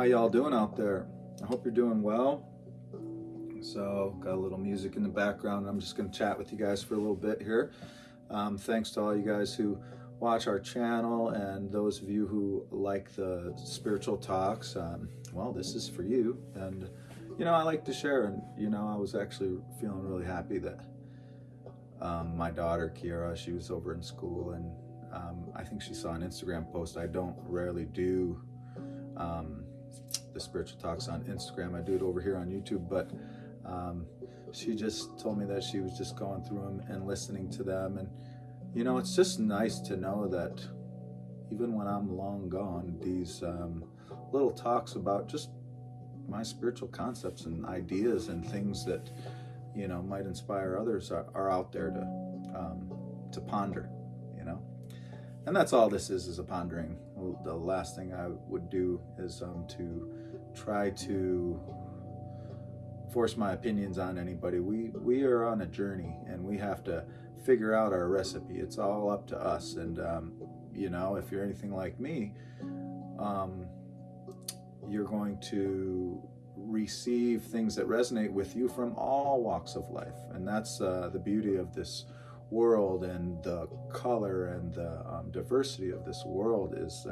How y'all doing out there? I hope you're doing well. So, got a little music in the background. I'm just going to chat with you guys for a little bit here. Thanks to all you guys who watch our channel and those of you who like the spiritual talks. Well, this is for you. And, I like to share. And, I was actually feeling really happy that my daughter, Kiara, she was over in school, and I think she saw an Instagram post. I don't rarely do the spiritual talks on Instagram. I do it over here on YouTube, but she just told me that she was just going through them and listening to them. And, it's just nice to know that even when I'm long gone, these little talks about just my spiritual concepts and ideas and things that, might inspire others are out there to ponder, And that's all this is a pondering. The last thing I would do is to try to force my opinions on anybody. We are on a journey, and we have to figure out our recipe. It's all up to us. And if you're anything like me, you're going to receive things that resonate with you from all walks of life. And that's the beauty of this world, and the color and the diversity of this world is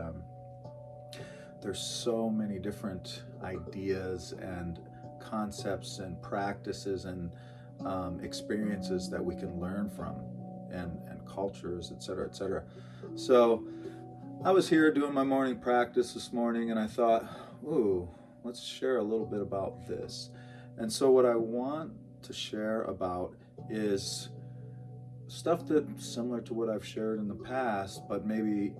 there's so many different ideas and concepts and practices and experiences that we can learn from, and cultures, etc., etc. So I was here doing my morning practice this morning, and I thought, ooh, let's share a little bit about this. And so what I want to share about is stuff that's similar to what I've shared in the past, but maybe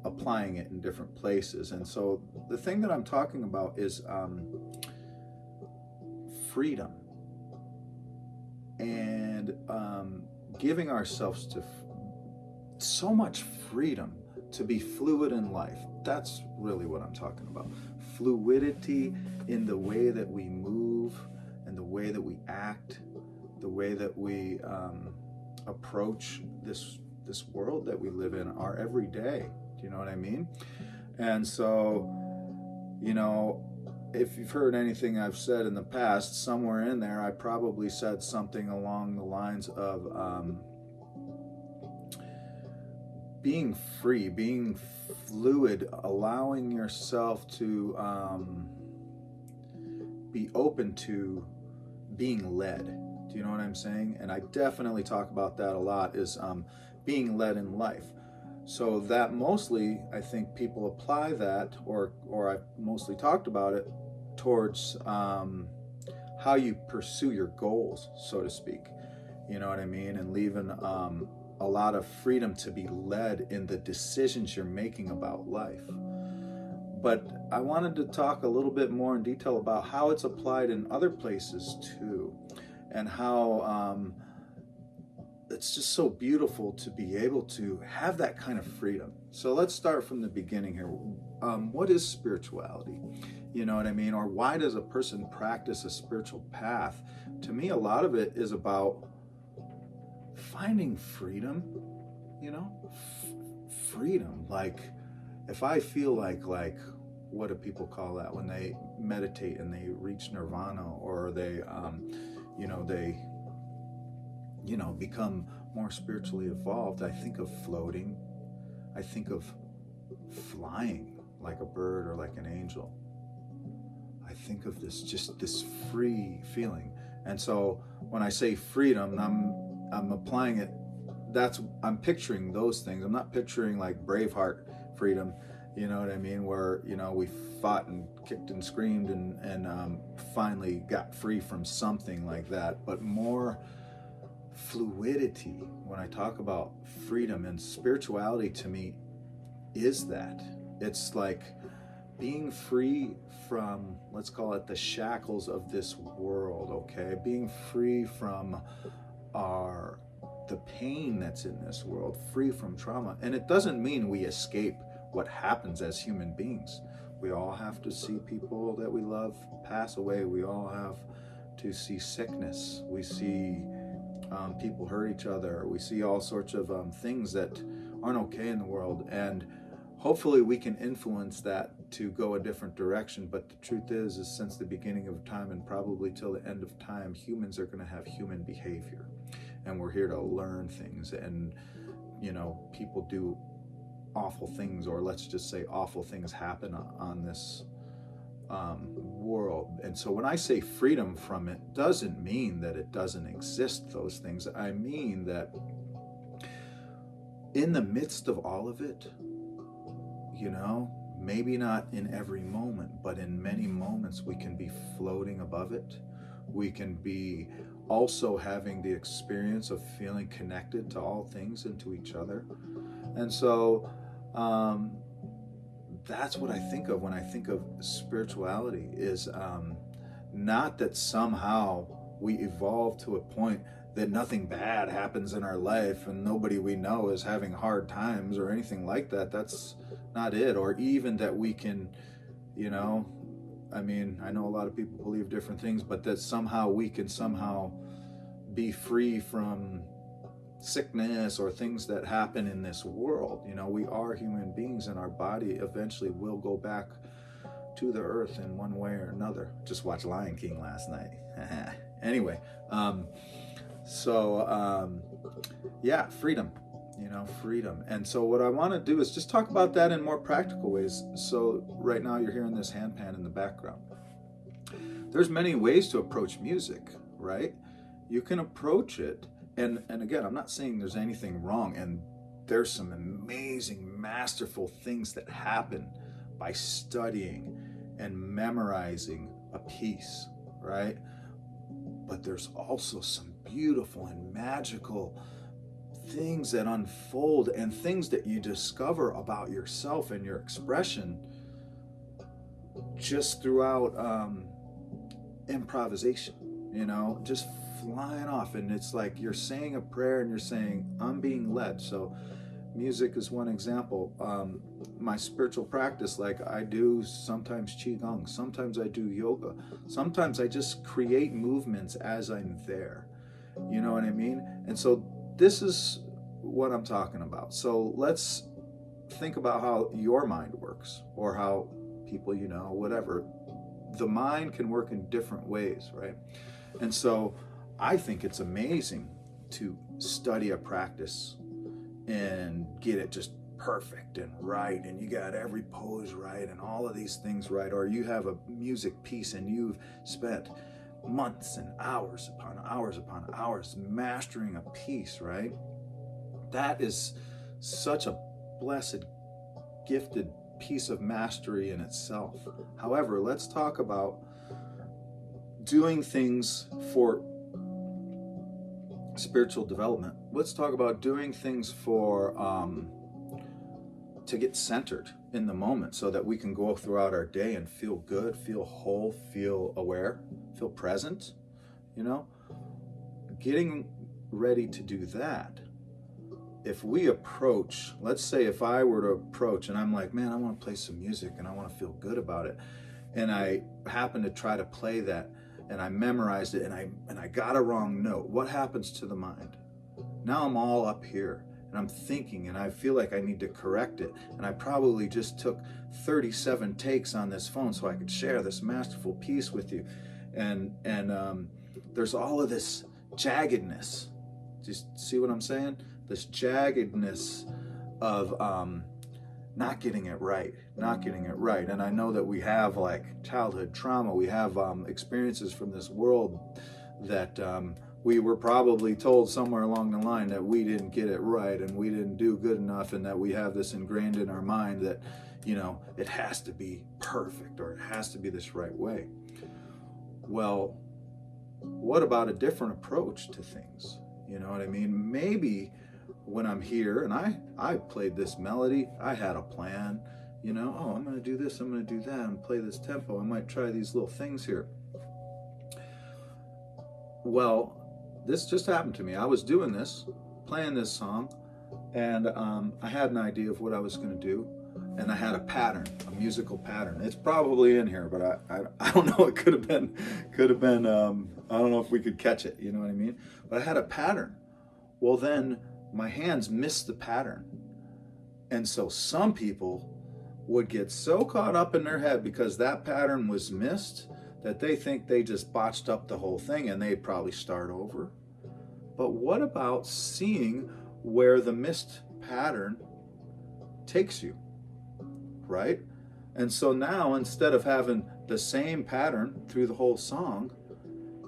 applying it in different places. And so the thing that I'm talking about is freedom, and giving ourselves to so much freedom to be fluid in life. That's really what I'm talking about. Fluidity in the way that we move, and the way that we act, the way that we approach this world that we live in, our everyday. Do you know what I mean? And so, if you've heard anything I've said in the past, somewhere in there I probably said something along the lines of being free, being fluid, allowing yourself to be open to being led. Do you know what I'm saying? And I definitely talk about that a lot, is being led in life. So that mostly, I think people apply that, or I've mostly talked about it, towards how you pursue your goals, so to speak. You know what I mean? And leaving a lot of freedom to be led in the decisions you're making about life. But I wanted to talk a little bit more in detail about how it's applied in other places too, and how it's just so beautiful to be able to have that kind of freedom. So let's start from the beginning here. What is spirituality? You know what I mean? Or why does a person practice a spiritual path? To me, a lot of it is about finding freedom, freedom. Like, if I feel like what do people call that when they meditate and they reach nirvana, or they become more spiritually evolved, I think of floating. I think of flying like a bird or like an angel. I think of this free feeling. And so when I say freedom, I'm applying it. I'm picturing those things. I'm not picturing like Braveheart freedom, you know what I mean, where we fought and kicked and screamed and finally got free from something like that. But more fluidity. When I talk about freedom and spirituality, to me is that it's like being free from, let's call it, the shackles of this world, okay? Being free from the pain that's in this world, free from trauma. And it doesn't mean we escape what happens as human beings. We all have to see people that we love pass away. We all have to see sickness. We see people hurt each other. We see all sorts of things that aren't okay in the world. And hopefully we can influence that to go a different direction. But the truth is since the beginning of time and probably till the end of time, humans are going to have human behavior, and we're here to learn things. And people do awful things, or let's just say awful things happen on this world. And so when I say freedom from it, doesn't mean that it doesn't exist, those things. I mean that in the midst of all of it, maybe not in every moment, but in many moments, we can be floating above it. We can be also having the experience of feeling connected to all things and to each other. And so that's what I think of when I think of spirituality, is not that somehow we evolve to a point that nothing bad happens in our life and nobody we know is having hard times or anything like that. That's not it. Or even that we can, I know a lot of people believe different things, but that somehow we can somehow be free from sickness or things that happen in this world. We are human beings, and our body eventually will go back to the earth in one way or another. Just watched Lion King last night. Anyway, yeah, freedom, freedom. And so what I want to do is just talk about that in more practical ways. So right now you're hearing this handpan in the background. There's many ways to approach music, right? You can approach it, and again, I'm not saying there's anything wrong, and there's some amazing, masterful things that happen by studying and memorizing a piece, right? But there's also some beautiful and magical things that unfold, and things that you discover about yourself and your expression just throughout improvisation, just flying off. And it's like you're saying a prayer and you're saying, I'm being led. So music is one example. My spiritual practice, like I do sometimes Qigong, sometimes I do yoga, sometimes I just create movements as I'm there. You know what I mean? And so this is what I'm talking about. So let's think about how your mind works, or how people, whatever. The mind can work in different ways, right? And so I think it's amazing to study a practice and get it just perfect and right, and you got every pose right and all of these things right. Or you have a music piece and you've spent months and hours upon hours upon hours mastering a piece, right? That is such a blessed, gifted piece of mastery in itself. However, let's talk about doing things for spiritual development. Let's talk about doing things for to get centered in the moment, so that we can go throughout our day and feel good, feel whole, feel aware, feel present. Getting ready to do that. If we approach, let's say if I were to approach and I'm like, man, I want to play some music and I want to feel good about it, and I happen to try to play that and I memorized it and I got a wrong note, what happens to the mind? Now I'm all up here and I'm thinking, and I feel like I need to correct it, and I probably just took 37 takes on this phone so I could share this masterful piece with you, and there's all of this jaggedness. Just see what I'm saying? This jaggedness of not getting it right. And I know that we have like childhood trauma, we have experiences from this world that we were probably told somewhere along the line that we didn't get it right and we didn't do good enough, and that we have this ingrained in our mind that, it has to be perfect, or it has to be this right way. Well, what about a different approach to things? You know what I mean? Maybe when I'm here and I played this melody, I had a plan, I'm going to do this, I'm going to do that, and play this tempo. I might try these little things here. Well, this just happened to me. I was doing this, playing this song, and I had an idea of what I was going to do, and I had a pattern, a musical pattern. It's probably in here, but I don't know. It could have been. I don't know if we could catch it. You know what I mean? But I had a pattern. Well, then my hands missed the pattern, and so some people would get so caught up in their head because that pattern was missed that they think they just botched up the whole thing and they probably start over. But what about seeing where the missed pattern takes you, right? And so now, instead of having the same pattern through the whole song,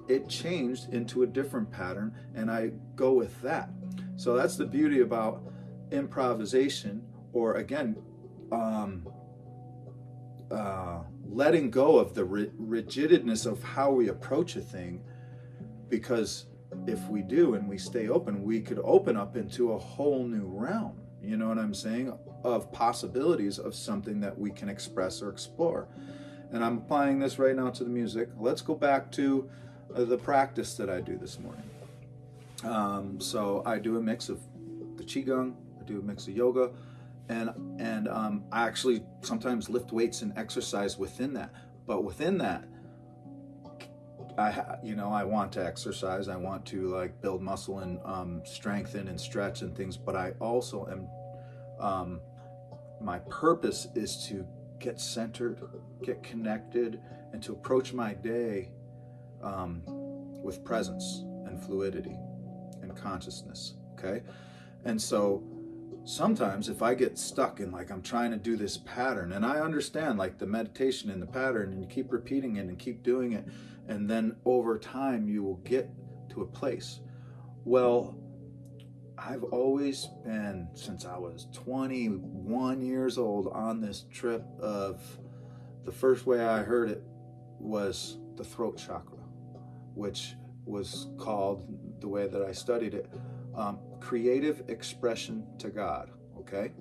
it changed into a different pattern, and I go with that. So that's the beauty about improvisation, or again, letting go of the rigidness of how we approach a thing, because if we do and we stay open, we could open up into a whole new realm, you know what I'm saying, of possibilities of something that we can express or explore. And I'm applying this right now to the music. Let's go back to the practice that I do this morning. So I do a mix of the Qigong, I do a mix of yoga, and I actually sometimes lift weights and exercise within that. But within that, I want to exercise. I want to like build muscle and strengthen and stretch and things. But I also am. My purpose is to get centered, get connected, and to approach my day with presence and fluidity and consciousness. Okay, and so sometimes if I get stuck in like I'm trying to do this pattern, and I understand like the meditation in the pattern, and you keep repeating it and keep doing it, and then over time you will get to a place. Well, I've always been, since I was 21 years old, on this trip of, the first way I heard it was the throat chakra, which was called, the way that I studied it, creative expression to God, okay?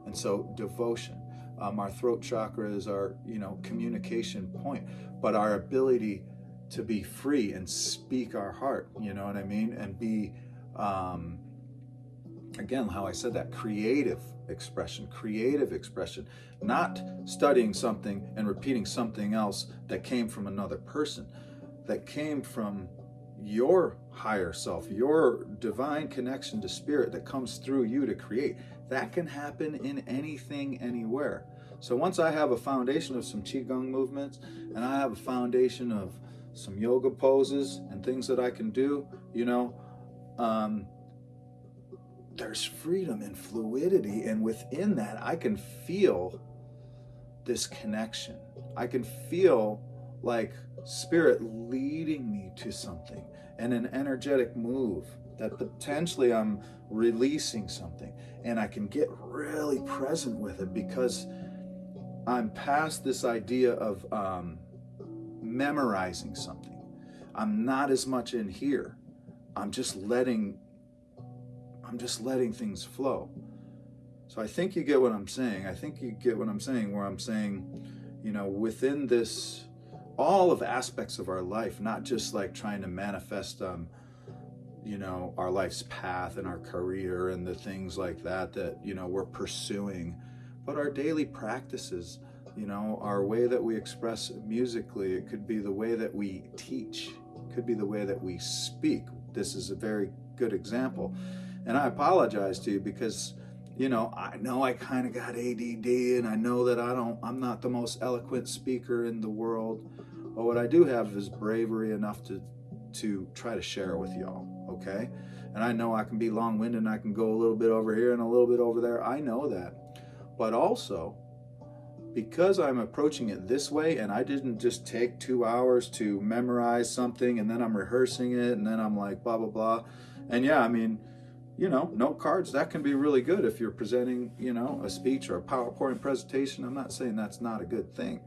And so devotion. Our throat chakra is our, communication point, but our ability to be free and speak our heart, you know what I mean? And be, again, how I said that, creative expression, not studying something and repeating something else that came from another person, that came from your higher self, your divine connection to spirit that comes through you to create. That can happen in anything, anywhere. So once I have a foundation of some Qigong movements, and I have a foundation of some yoga poses and things that I can do, there's freedom and fluidity, and within that I can feel this connection. I can feel like spirit leading me to something, and an energetic move that potentially I'm releasing something, and I can get really present with it because I'm past this idea of memorizing something. I'm not as much in here. I'm just letting things flow. So I think you get what I'm saying. Where I'm saying, within this, all of aspects of our life, not just like trying to manifest, our life's path and our career and the things like that, we're pursuing, but our daily practices, our way that we express musically. It could be the way that we teach, it could be the way that we speak. This is a very good example. And I apologize to you because, I know I kind of got ADD, and I know that I'm not the most eloquent speaker in the world, but what I do have is bravery enough to try to share it with y'all, okay? And I know I can be long-winded, and I can go a little bit over here and a little bit over there. I know that. But also, because I'm approaching it this way, and I didn't just take 2 hours to memorize something, and then I'm rehearsing it, and then I'm like, blah, blah, blah. And yeah, note cards, that can be really good if you're presenting, a speech or a PowerPoint presentation. I'm not saying that's not a good thing.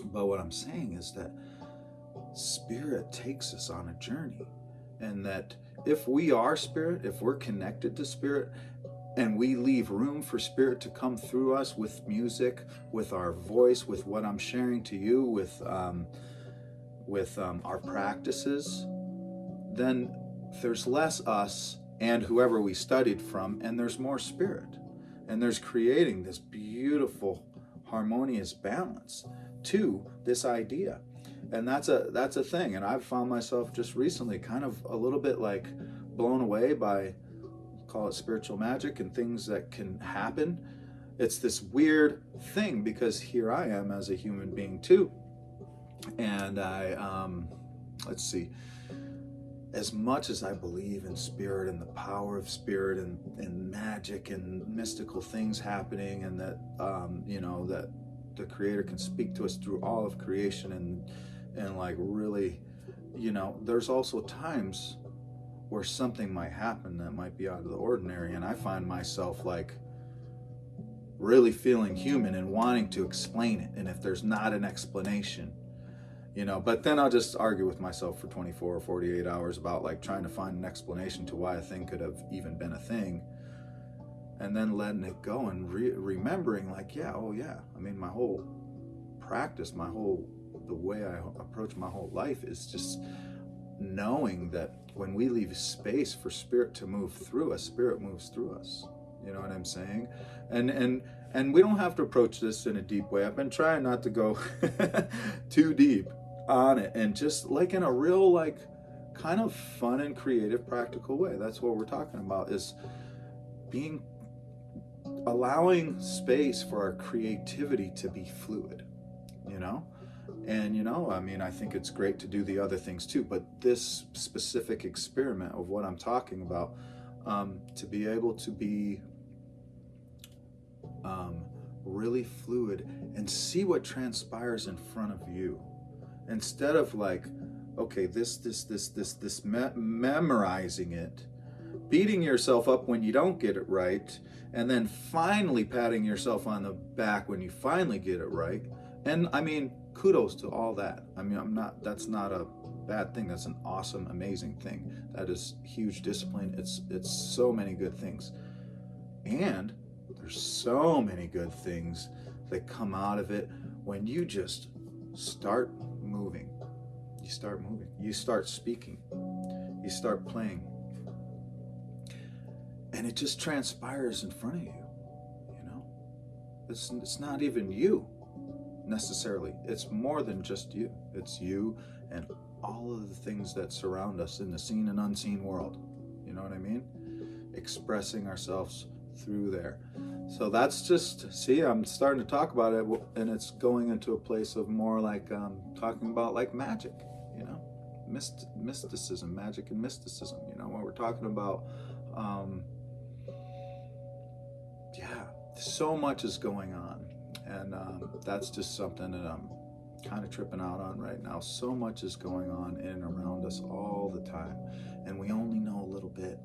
But what I'm saying is that spirit takes us on a journey. And that if we are spirit, if we're connected to spirit, and we leave room for spirit to come through us with music, with our voice, with what I'm sharing to you, with our practices, then there's less us and whoever we studied from, and there's more spirit. And there's creating this beautiful, harmonious balance to this idea. And that's a thing. And I've found myself just recently kind of a little bit like blown away by, call it spiritual magic, and things that can happen, it's this weird thing, because here I am as a human being too. And let's see, as much as I believe in spirit and the power of spirit and magic and mystical things happening, and that, that the Creator can speak to us through all of creation, and like really, there's also times where something might happen that might be out of the ordinary, and I find myself like really feeling human and wanting to explain it. And if there's not an explanation, but then I'll just argue with myself for 24 or 48 hours about like trying to find an explanation to why a thing could have even been a thing, and then letting it go and remembering like, I mean, my whole practice, the way I approach my whole life is just knowing that when we leave space for spirit to move through us, spirit moves through us. You know what I'm saying? And we don't have to approach this in a deep way. I've been trying not to go too deep on it, and just like in a real, like, kind of fun and creative, practical way. That's what we're talking about, is allowing space for our creativity to be fluid, And, I mean, I think it's great to do the other things too, but this specific experiment of what I'm talking about, to be able to be really fluid and see what transpires in front of you, instead of like, okay, this memorizing it, beating yourself up when you don't get it right, and then finally patting yourself on the back when you finally get it right. And I mean, kudos to all that. I mean, that's not a bad thing. That's an awesome, amazing thing. That is huge discipline. It's so many good things. And there's so many good things that come out of it when you just start moving. You start moving. You start speaking. You start playing. And it just transpires in front of you, It's not even you necessarily. It's more than just you. It's you and all of the things that surround us in the seen and unseen world. You know what I mean? Expressing ourselves through there. So that's just, see, I'm starting to talk about it, and it's going into a place of more like talking about like magic, mysticism, magic and mysticism, what we're talking about. So much is going on, and that's just something that I'm kind of tripping out on right now. So much is going on in and around us all the time, and we only know a little bit.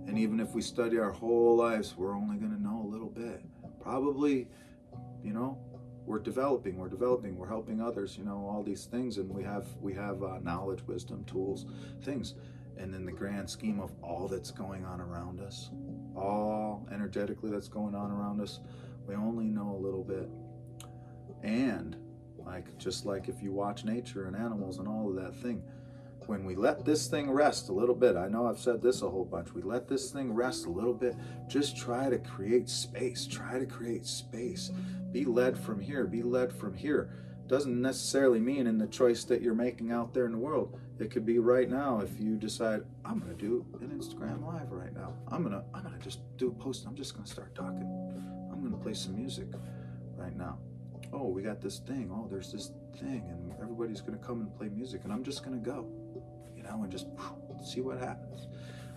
And even if we study our whole lives, we're only going to know a little bit. Probably, we're developing, we're helping others, all these things, and we have knowledge, wisdom, tools, things. And in the grand scheme of all that's going on around us, all energetically that's going on around us, we only know a little bit. And just like if you watch nature and animals and all of that thing, when we let this thing rest a little bit, I know I've said this a whole bunch, we let this thing rest a little bit, just try to create space, be led from here, Doesn't necessarily mean in the choice that you're making out there in the world. It could be right now if you decide, I'm gonna do an Instagram live right now. I'm gonna just do a post. I'm just gonna start talking. I'm gonna play some music right now. Oh, we got this thing. Oh, there's this thing, and everybody's gonna come and play music, and I'm just gonna go, and just see what happens.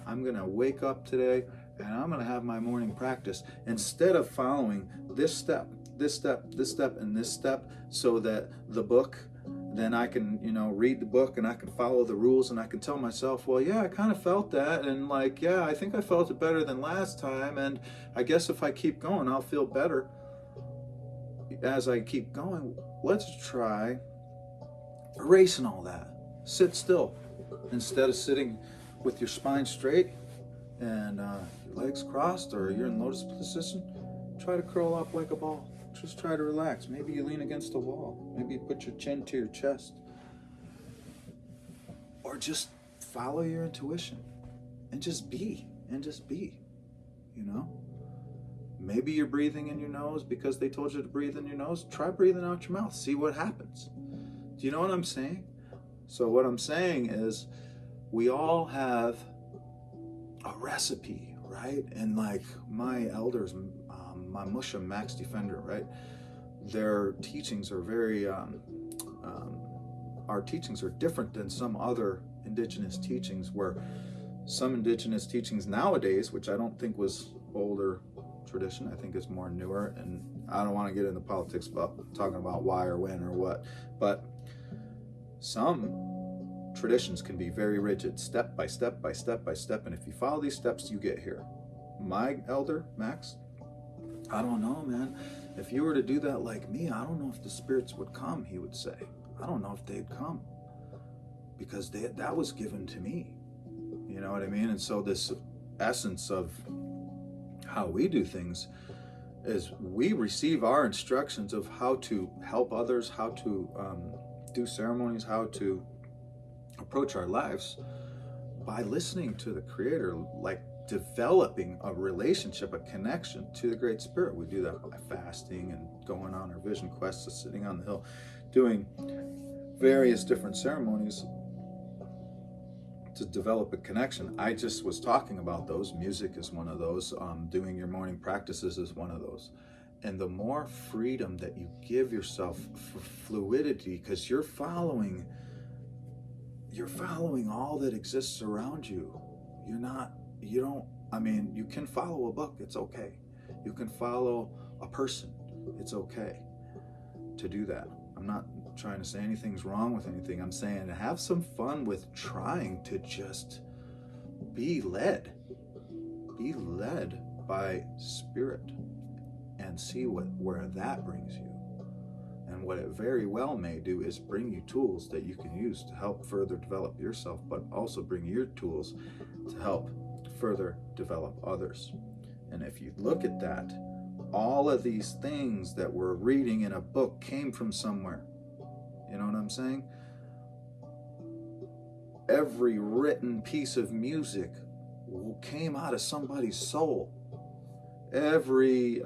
I'm gonna wake up today, and I'm gonna have my morning practice instead of following this step, and this step, so that the book, then I can, read the book and I can follow the rules and I can tell myself, well, yeah, I kind of felt that, and I think I felt it better than last time, and I guess if I keep going, I'll feel better as I keep going. Let's try erasing all that. Sit still. Instead of sitting with your spine straight and your legs crossed, or you're in lotus position, try to curl up like a ball. Just try to relax. Maybe you lean against a wall. Maybe you put your chin to your chest. Or just follow your intuition and just be, Maybe you're breathing in your nose because they told you to breathe in your nose. Try breathing out your mouth. See what happens. Do you know what I'm saying? So what I'm saying is we all have a recipe right? And like my elders, my Musha Max Defender, right? Their teachings are very, our teachings are different than some other indigenous teachings, where some indigenous teachings nowadays, which I don't think was older tradition, I think it's more newer, and I don't want to get into politics about talking about why or when or what, but some traditions can be very rigid, step by step by step by step, and if you follow these steps, you get here. My elder, Max, I don't know, man. If you were to do that like me, I don't know if the spirits would come, he would say. I don't know if they'd come, because that was given to me. You know what I mean? And so this essence of how we do things is we receive our instructions of how to help others, how to do ceremonies, how to approach our lives by listening to the Creator, like developing a relationship, a connection to the Great Spirit. We do that by fasting and going on our vision quests, sitting on the hill, doing various different ceremonies to develop a connection. I just was talking about those. Music is one of those. Doing your morning practices is one of those. And the more freedom that you give yourself for fluidity, because you're following all that exists around you. You can follow a book, it's okay. You can follow a person, it's okay to do that. I'm not trying to say anything's wrong with anything. I'm saying have some fun with trying to just be led by Spirit, and see where that brings you. And what it very well may do is bring you tools that you can use to help further develop yourself, but also bring your tools to help further develop others. And if you look at that, all of these things that we're reading in a book came from somewhere. You know what I'm saying? Every written piece of music came out of somebody's soul. Every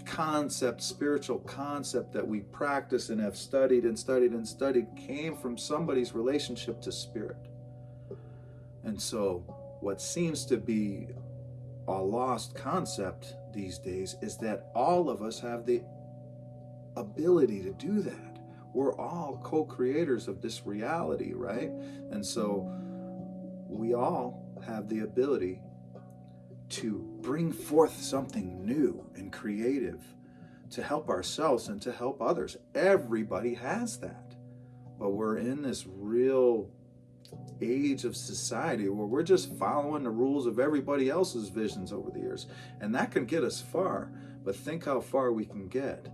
concept, spiritual concept that we practice and have studied and studied and studied came from somebody's relationship to Spirit. And so what seems to be a lost concept these days is that all of us have the ability to do that. We're all co-creators of this reality, right? And so we all have the ability to bring forth something new and creative to help ourselves and to help others. Everybody has that. But we're in this real age of society where we're just following the rules of everybody else's visions over the years. And that can get us far. But think how far we can get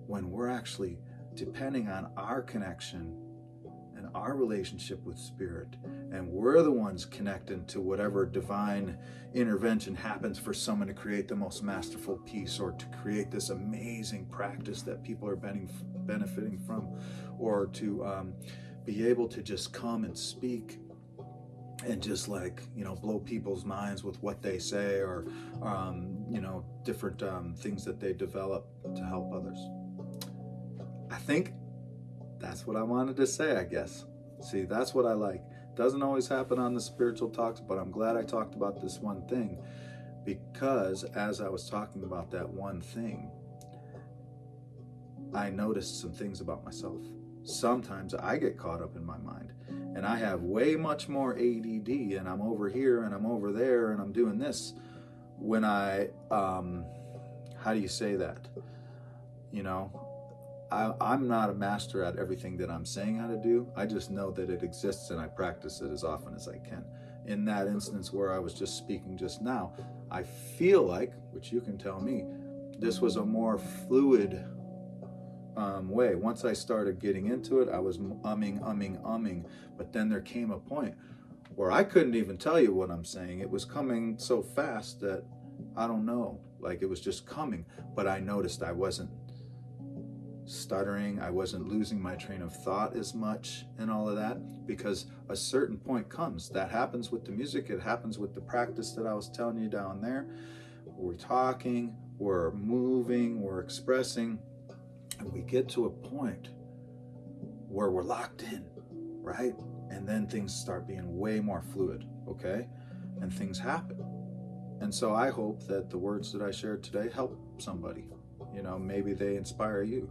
when we're actually depending on our connection and our relationship with Spirit, and we're the ones connecting to whatever divine intervention happens for someone to create the most masterful piece, or to create this amazing practice that people are benefiting from, or to be able to just come and speak and just blow people's minds with what they say, or different things that they develop to help others. I think that's what I wanted to say, I guess. See, that's what I like. Doesn't always happen on the spiritual talks, but I'm glad I talked about this one thing, because as I was talking about that one thing, I noticed some things about myself. Sometimes I get caught up in my mind, and I have way much more ADD, and I'm over here and I'm over there and I'm doing this when I, how do you say that? I'm not a master at everything that I'm saying how to do. I just know that it exists, and I practice it as often as I can. In that instance where I was just speaking just now, I feel like, which you can tell me, this was a more fluid way. Once I started getting into it, I was umming, but then there came a point where I couldn't even tell you what I'm saying. It was coming so fast that I don't know, like it was just coming, but I noticed I wasn't stuttering, I wasn't losing my train of thought as much and all of that, because a certain point comes. That happens with the music, it happens with the practice that I was telling you down there. We're talking, we're moving, we're expressing, and we get to a point where we're locked in, right? and then things start being way more fluid, okay? And things happen. And so I hope that the words that I shared today help somebody. You know, maybe they inspire you.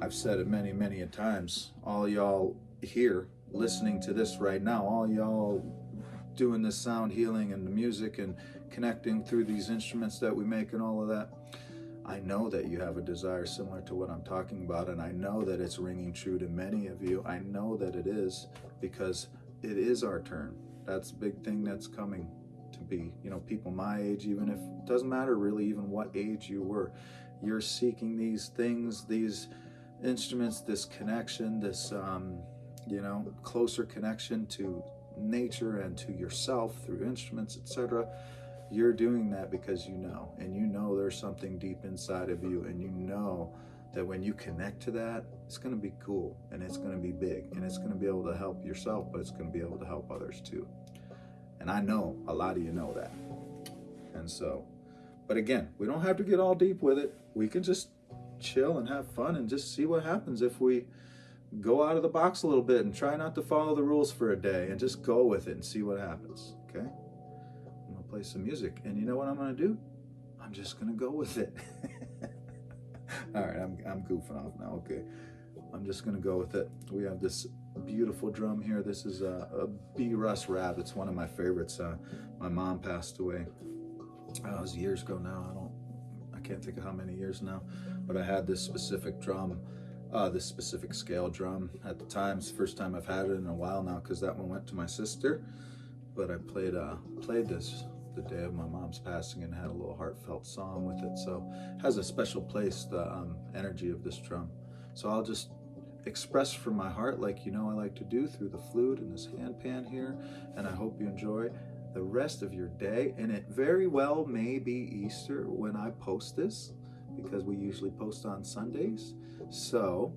I've said it many, many a times. All y'all here listening to this right now, all y'all doing this sound healing and the music and connecting through these instruments that we make and all of that, I know that you have a desire similar to what I'm talking about, and I know that it's ringing true to many of you. I know that it is, because it is our turn. That's a big thing that's coming to be, you know, people my age, even if it doesn't matter really even what age you were, you're seeking these things, these instruments, this connection, this you know, closer connection to nature and to yourself through instruments, etc. You're doing that because you know, and you know there's something deep inside of you, and you know that when you connect to that, it's going to be cool, and it's going to be big, and it's going to be able to help yourself, but it's going to be able to help others too. And I know a lot of you know that. And so, but again, we don't have to get all deep with it. We can just chill and have fun and just see what happens if we go out of the box a little bit and try not to follow the rules for a day and just go with it and see what happens. Okay? I'm gonna play some music, and you know what I'm gonna do? I'm just gonna go with it. All right, I'm goofing off now. Okay, I'm just gonna go with it. We have this beautiful drum here. This is a B. Russ Rab. It's one of my favorites. My mom passed away. It was years ago now. I can't think of how many years now, but I had this specific drum, this specific scale drum at the time. It's the first time I've had it in a while now, because that one went to my sister. But I played this the day of my mom's passing and had a little heartfelt song with it. So it has a special place, the energy of this drum. So I'll just express from my heart, like, you know, I like to do through the flute and this hand pan here. And I hope you enjoy the rest of your day. And it very well may be Easter when I post this, because we usually post on Sundays. So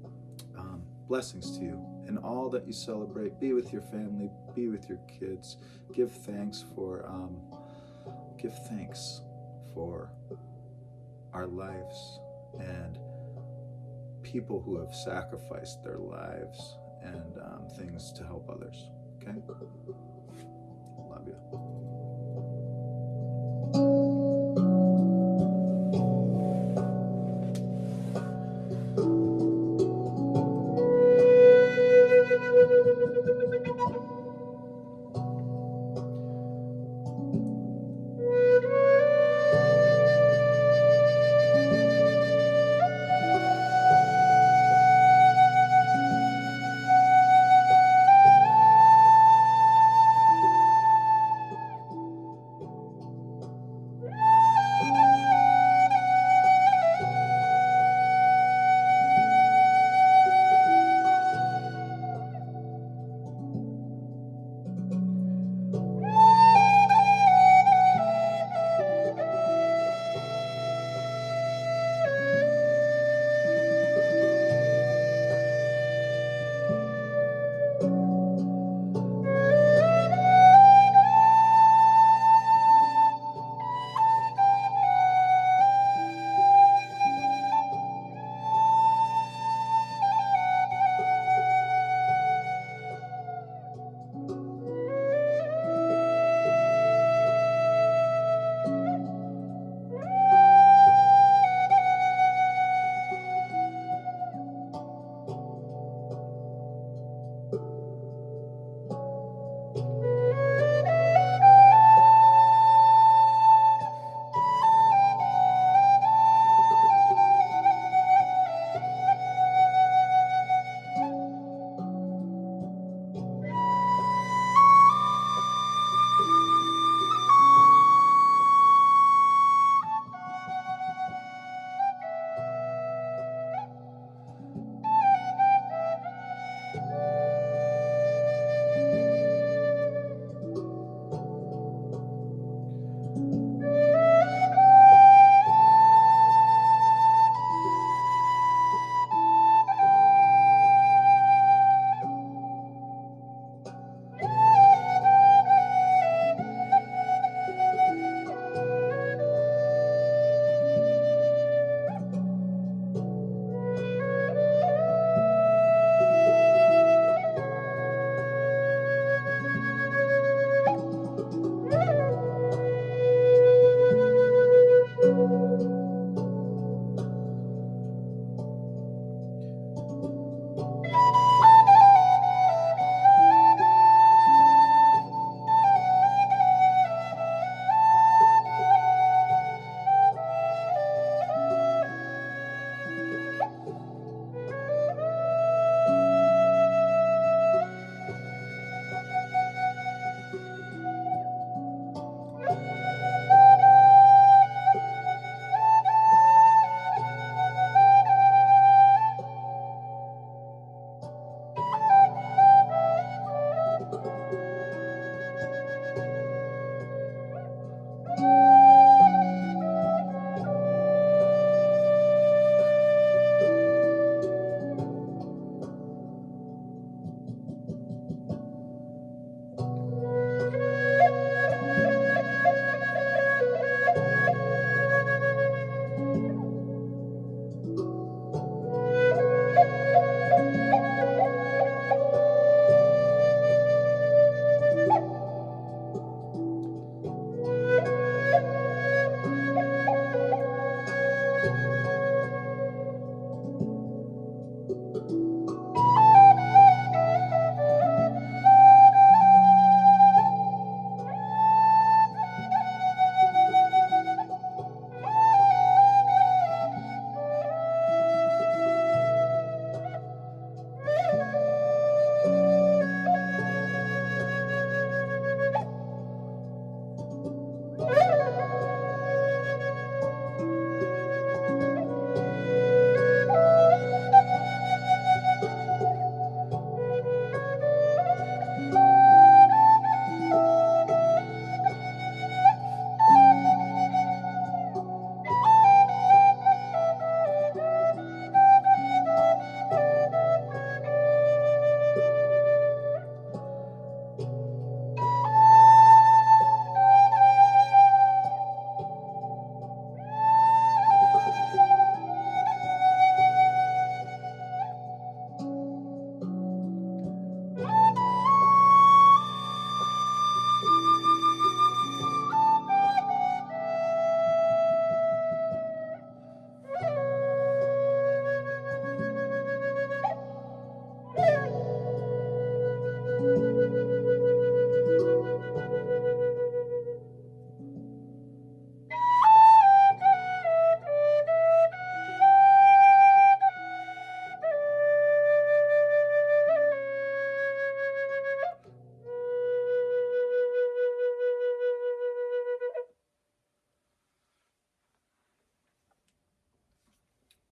blessings to you and all that you celebrate. Be with your family, be with your kids. Give thanks for our lives and people who have sacrificed their lives and things to help others. Okay?